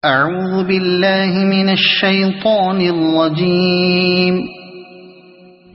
أعوذ بالله من الشيطان الرجيم.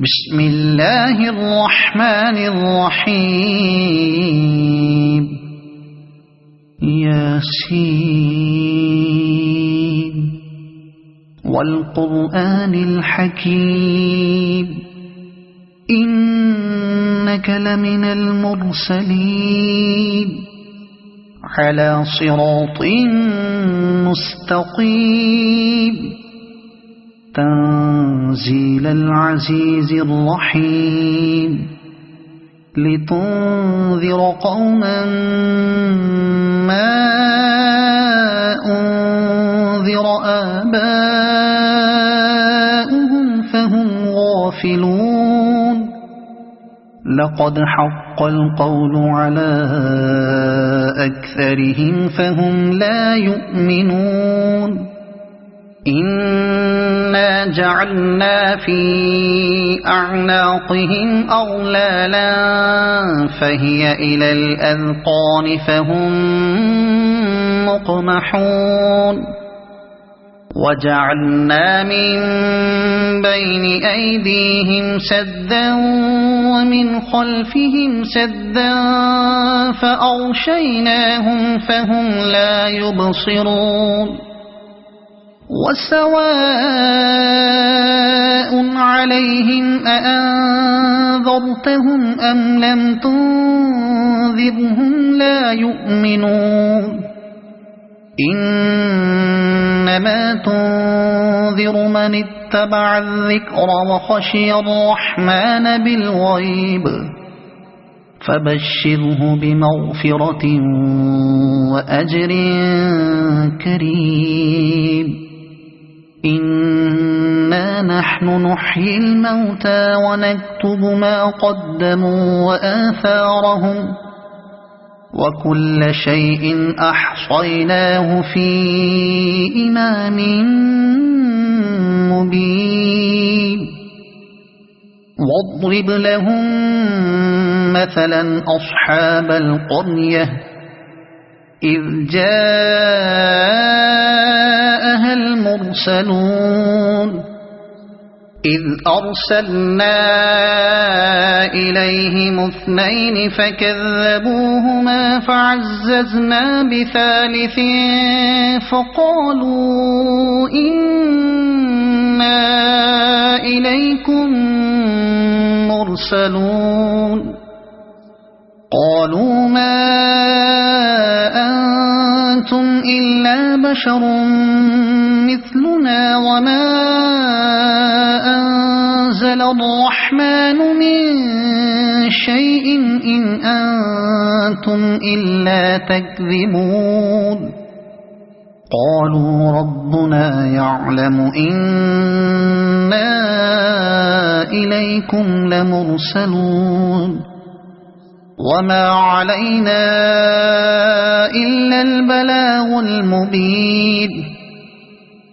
بسم الله الرحمن الرحيم. ياسين والقرآن الحكيم إنك لمن المرسلين على صراط مستقيم تنزيل العزيز الرحيم لتنذر قوما ما أنذر آباؤهم فهم غافلون. لقد حق القول على أكثرهم فهم لا يؤمنون. إنا جعلنا في أعناقهم أغلالا فهي إلى الأذقان فهم مقمحون. وجعلنا من بين أيديهم سدا ومن خلفهم سدا فأغشيناهم فهم لا يبصرون. وسواء عليهم أأنذرتهم أم لم تنذرهم لا يؤمنون. إنما تنذر من اتبع الذكر وخشي الرحمن بالغيب فبشره بمغفرة وأجر كريم. إنا نحن نحيي الموتى ونكتب ما قدموا وآثارهم وكل شيء أحصيناه في إمام مبين. واضرب لهم مثلا أصحاب القرية إذ جاءها المرسلون إذ أرسلنا إليهم اثنين فكذبوهما فعززنا بثالث فقالوا إنا إليكم مرسلون. قالوا ما أنتم إلا بشر مثلنا وما أنزل الرحمن من شيء إن أنتم إلا تكذبون. قالوا ربنا يعلم إنا إليكم لمرسلون وما علينا إلا البلاغ المبين.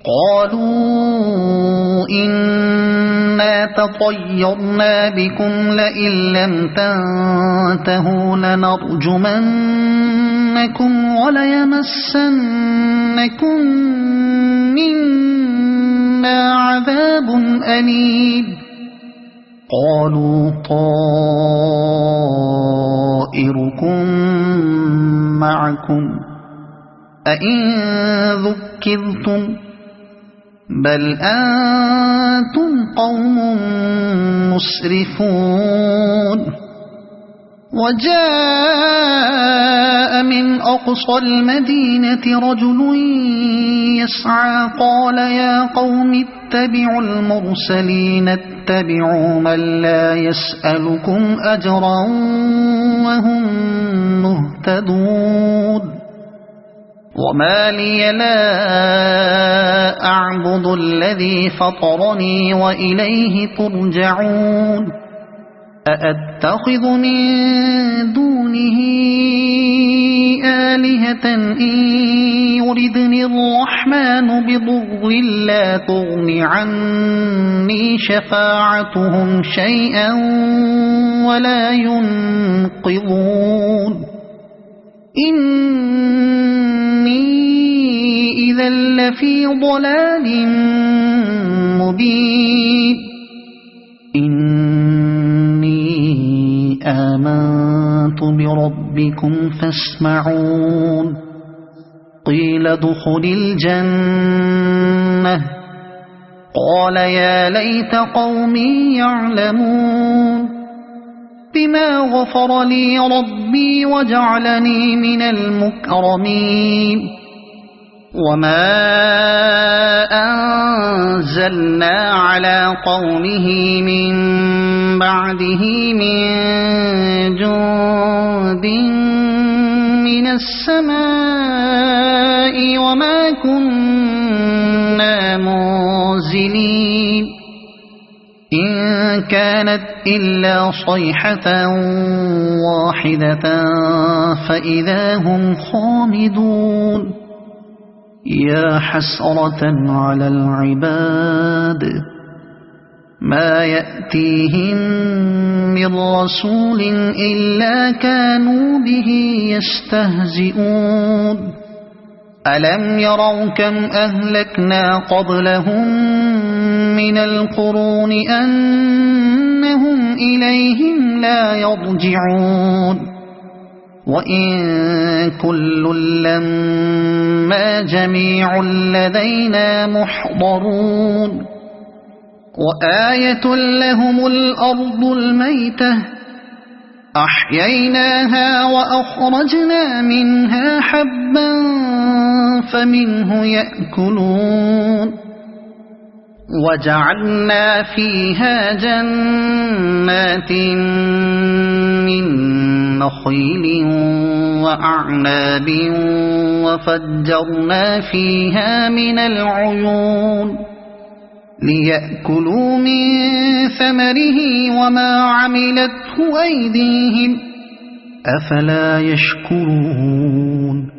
قالوا إنا تطيرنا بكم لئن لم تنتهوا لنرجمنكم وليمسنكم منا عذاب أليم. قالوا طائركم معكم أئن ذكرتم بل أنتم قوم مسرفون. وجاء من أقصى المدينة رجل يسعى قال يا قوم اتبعوا المرسلين اتبعوا من لا يسألكم أجرا وهم مهتدون. وما لي لا أعبد الذي فطرني وإليه ترجعون. أأتخذ من دونه آلهة إن يردني الرحمن بضر لا تغن عني شفاعتهم شيئا ولا ينقذون. إني إذا لفي ضلال مبين إني آمنت بربكم فاسمعون قيل ادخل الجنة قال يا ليت قومي يعلمون بما غفر لي ربي وجعلني من المكرمين وما أنزلنا على قومه من بعده من جند من السماء وما كنا منزلين إن كانت إلا صيحة واحدة فإذا هم خامدون يا حسرة على العباد ما يأتيهم من رسول إلا كانوا به يستهزئون ألم يروا كم أهلكنا قبلهم من القرون أنهم إليهم لا يرجعون وإن كل لما جميع لدينا محضرون وآية لهم الأرض الميتة أحييناها وأخرجنا منها حبا فمنه يأكلون وجعلنا فيها جنات من نخيل وأعناب وفجرنا فيها من العيون ليأكلوا من ثمره وما عملته أيديهم أفلا يشكرون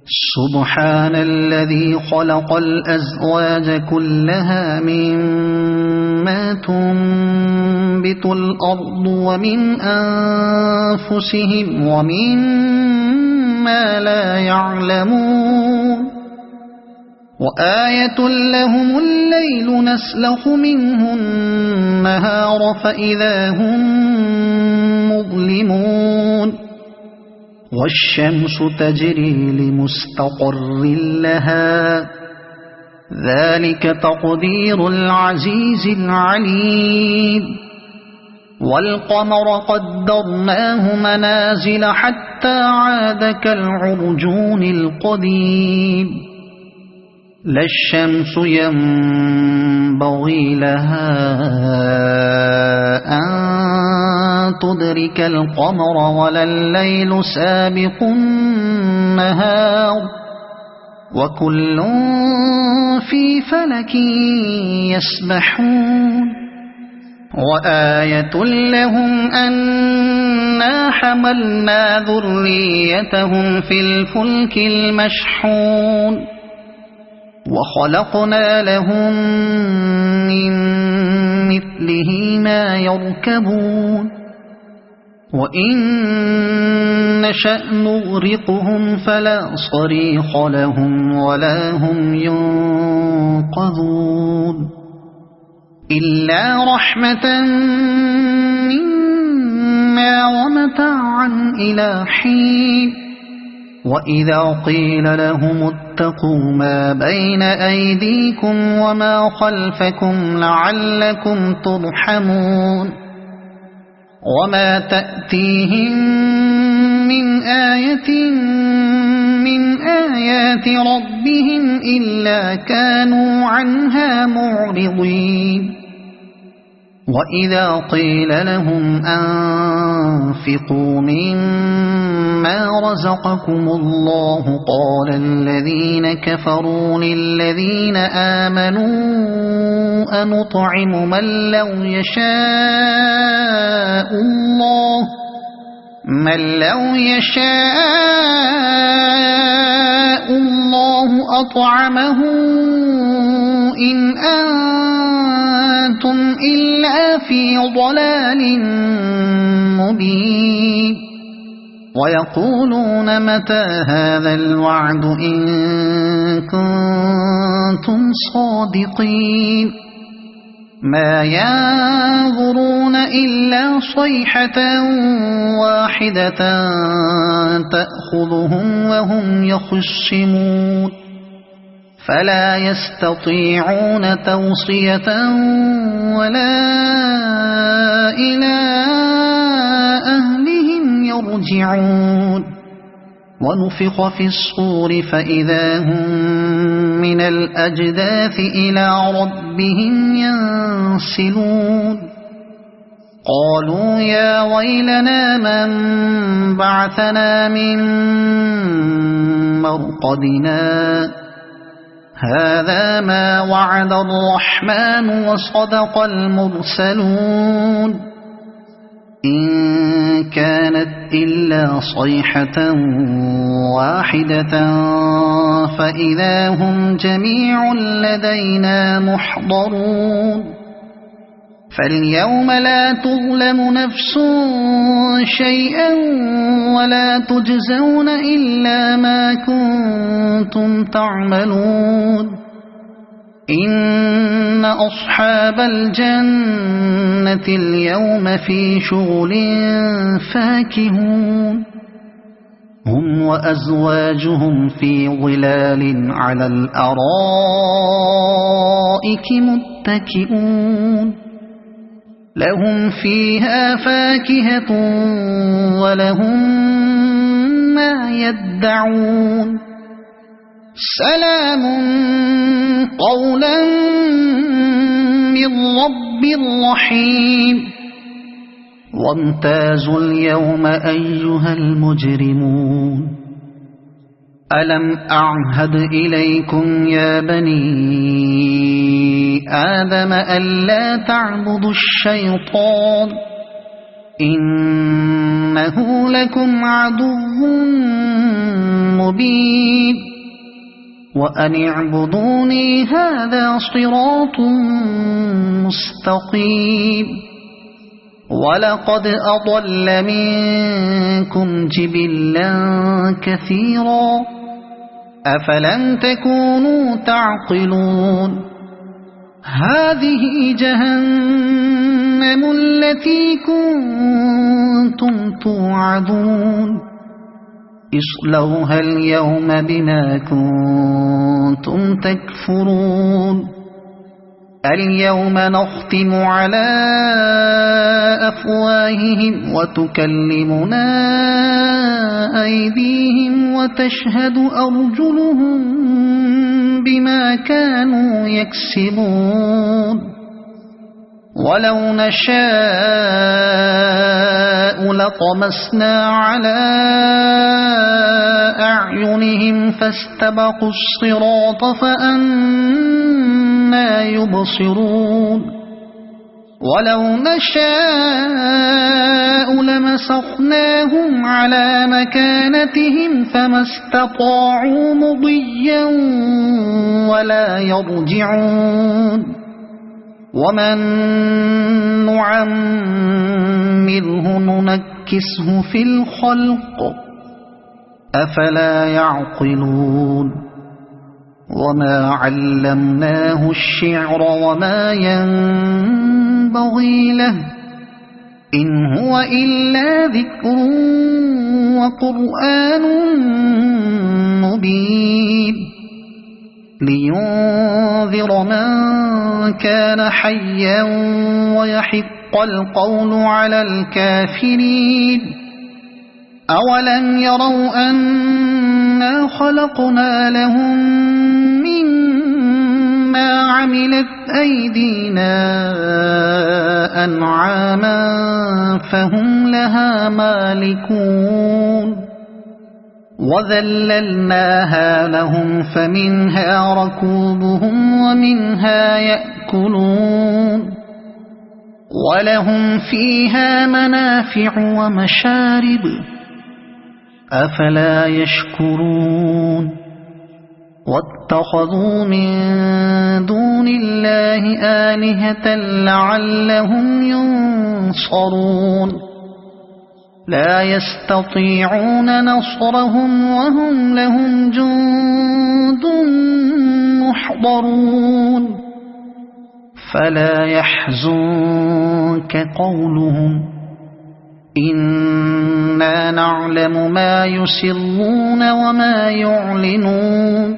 سبحان الذي خلق الأزواج كلها مما تنبت الأرض ومن أنفسهم ومما لا يعلمون وآية لهم الليل نسلخ منه النهار فإذا هم مظلمون والشمس تجري لمستقر لها ذلك تقدير العزيز العليم والقمر قدرناه منازل حتى عاد كالعرجون القديم لا الشمس ينبغي لها أن تدرك القمر ولا الليل سابق النهار وكل في فلك يسبحون وآية لهم أنا حملنا ذريتهم في الفلك المشحون وخلقنا لهم من مثله ما يركبون وإن نشأ نغرقهم فلا صريخ لهم ولا هم ينقذون إلا رحمة منا ومتاعا إلى حين وإذا قيل لهم اتقوا ما بين أيديكم وما خلفكم لعلكم ترحمون وما تأتيهم من آية من آيات ربهم إلا كانوا عنها معرضين وإذا قيل لهم أنفقوا مما رزقكم الله قال الذين كفروا للذين آمنوا أنطعم من لو يشاء الله أطعمه إن أنتم إلا في ضلال مبين ويقولون متى هذا الوعد إن كنتم صادقين ما ينظرون إلا صيحة واحدة تأخذهم وهم يخصمون فلا يستطيعون توصية ولا إلى أهلهم يرجعون ونفخ في الصور فإذا هم من الأجداث إلى ربهم ينسلون قالوا يا ويلنا من بعثنا من مرقدنا هذا ما وعد الرحمن وصدق المرسلون إن كانت إلا صيحة واحدة فإذا هم جميع لدينا محضرون فاليوم لا تظلم نفس شيئا ولا تجزون إلا ما كنتم تعملون إن أصحاب الجنة اليوم في شغل فاكهون هم وأزواجهم في ظلال على الأرائك متكئون لهم فيها فاكهة ولهم ما يدعون سلام قولا من رب رحيم وامتازوا اليوم أيها المجرمون ألم أعهد إليكم يا بني آدم ألا تعبدوا الشيطان إنه لكم عدو مبين وأن اعبدوني هذا صراط مستقيم ولقد أضل منكم جبلا كثيرا أفلم تكونوا تعقلون هذه جهنم التي كنتم توعدون اصلوها اليوم بما كنتم تكفرون اليوم نختم على أفواههم وتكلمنا أيديهم وتشهد أرجلهم بما كانوا يكسبون ولو نشاء لطمسنا على أعينهم فاستبقوا الصراط فأنى يبصرون ولو نشاء لمسخناهم على مكانتهم فما استطاعوا مضيا ولا يرجعون ومن نعمره ننكسه في الخلق أفلا يعقلون وما علمناه الشعر وما ينبغي له إن هو إلا ذكر وقرآن مبين لينذر من كان حيا ويحق القول على الكافرين أولم يروا أنا خلقنا لهم مما عملت أيدينا أنعاما فهم لها مالكون وذللناها لهم فمنها ركوبهم ومنها يأكلون ولهم فيها منافع ومشارب أفلا يشكرون واتخذوا من دون الله آلهة لعلهم ينصرون لا يستطيعون نصرهم وهم لهم جند محضرون فلا يحزنك قولهم إنا نعلم ما يسرون وما يعلنون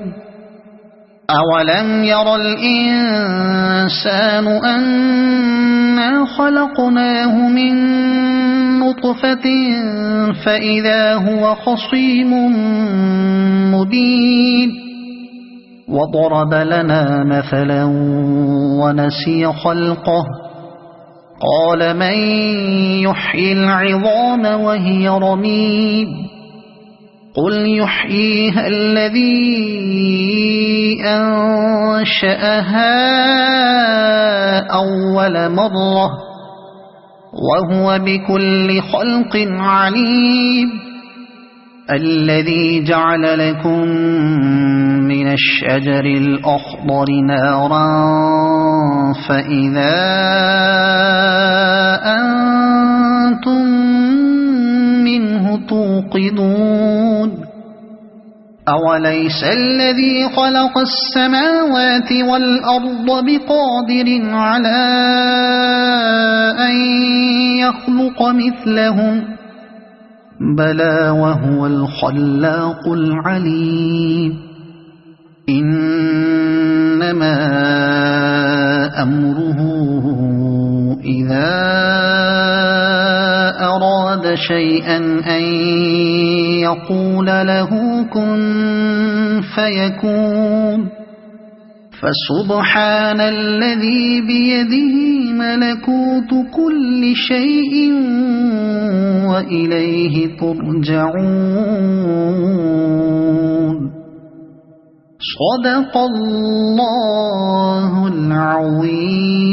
أولم ير الإنسان أنا خلقناه من نطفة فإذا هو خصيم مبين وضرب لنا مثلا ونسي خلقه قال من يحيي العظام وهي رميم قل يحييها الذي أنشأها أول مرة وهو بكل خلق عليم الذي جعل لكم من الشجر الأخضر نارا فإذا أنتم منه توقدون أوليس الذي خلق السماوات والأرض بقادر على أن يخلق مثلهم بلى وهو الخلاق العليم إنما أمره إذا أراد شيئا أن يقول له كن فيكون فسبحان الذي بيده ملكوت كل شيء وإليه ترجعون صدق الله العظيم.